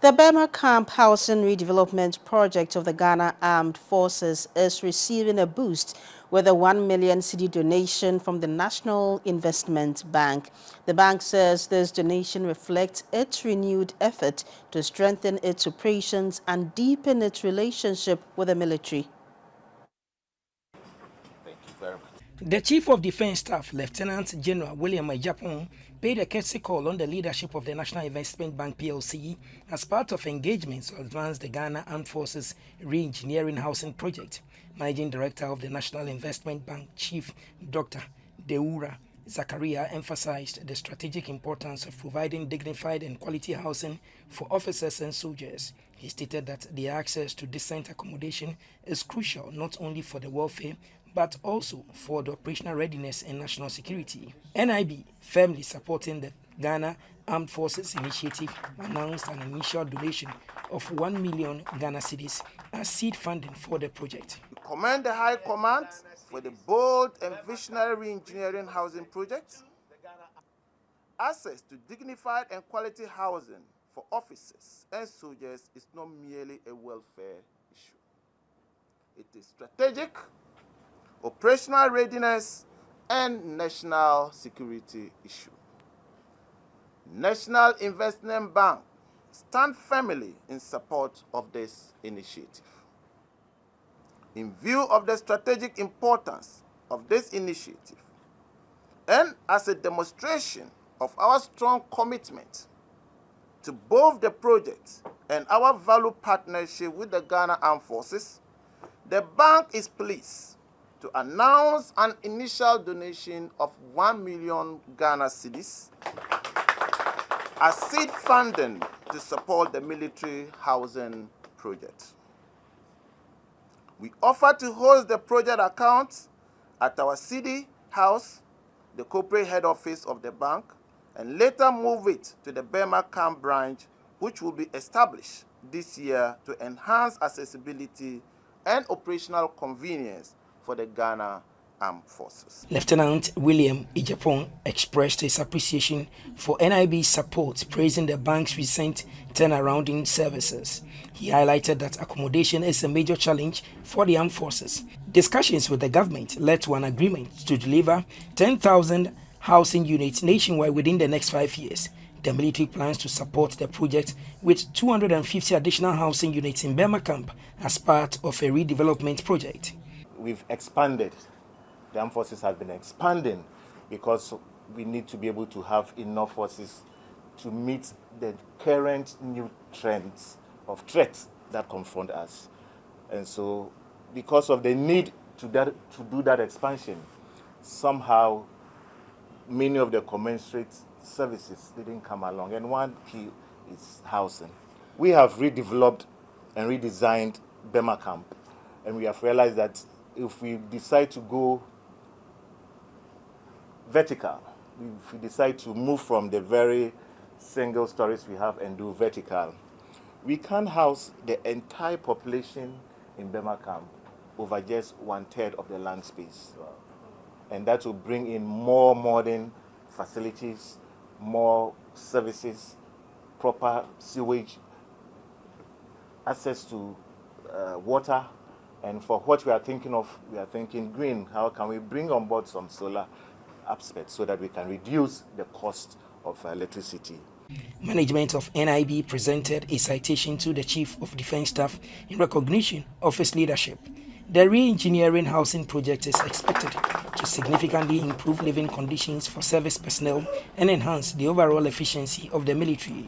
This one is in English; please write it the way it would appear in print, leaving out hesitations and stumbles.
The Burma Camp Housing Redevelopment Project of the Ghana Armed Forces is receiving a boost with a 1 million cedi donation from the National Investment Bank. The bank says this donation reflects its renewed effort to strengthen its operations and deepen its relationship with the military. The Chief of Defense Staff, Lieutenant General William Ejapon, paid a courtesy call on the leadership of the National Investment Bank PLC as part of engagements to advance the Ghana Armed Forces Re-Engineering Housing Project. Managing Director of the National Investment Bank, Chief Dr. Deura Zakaria, emphasized the strategic importance of providing dignified and quality housing for officers and soldiers. He stated that their access to decent accommodation is crucial not only for the welfare but also for the operational readiness and national security. NIB, firmly supporting the Ghana Armed Forces initiative, announced an initial donation of 1 million Ghana cedis as seed funding for the project. We commend the High Command for the bold and visionary re-engineering housing project. Access to dignified and quality housing for officers and soldiers is not merely a welfare issue. It is strategic, operational readiness, and national security issue. National Investment Bank stand firmly in support of this initiative. In view of the strategic importance of this initiative, and as a demonstration of our strong commitment to both the project and our valued partnership with the Ghana Armed Forces, the bank is pleased to announce an initial donation of 1 million Ghana cedis as seed funding to support the military housing project. We offer to host the project account at our city house, the corporate head office of the bank, and later move it to the Burma Camp branch, which will be established this year to enhance accessibility and operational convenience for the Ghana Armed Forces. Lieutenant William Ejapon expressed his appreciation for NIB's support, praising the bank's recent turnaround in services. He highlighted that accommodation is a major challenge for the armed forces. Discussions with the government led to an agreement to deliver 10,000 housing units nationwide within the next 5 years. The military plans to support the project with 250 additional housing units in Burma Camp as part of a redevelopment project. We've expanded. The armed forces have been expanding because we need to be able to have enough forces to meet the current new trends of threats that confront us. And so because of the need to do that expansion, somehow many of the commensurate services didn't come along, and one key is housing. We have redeveloped and redesigned Burma Camp, and we have realized that if we decide to go vertical, if we decide to move from the very single stories we have and do vertical, we can house the entire population in Burma Camp over just 1/3 of the land space. And that will bring in more modern facilities, more services, proper sewage, access to water. And for what we are thinking of, we are thinking green. How can we bring on board some solar aspects so that we can reduce the cost of electricity? Management of NIB presented a citation to the Chief of Defense Staff in recognition of his leadership. The re-engineering housing project is expected to significantly improve living conditions for service personnel and enhance the overall efficiency of the military.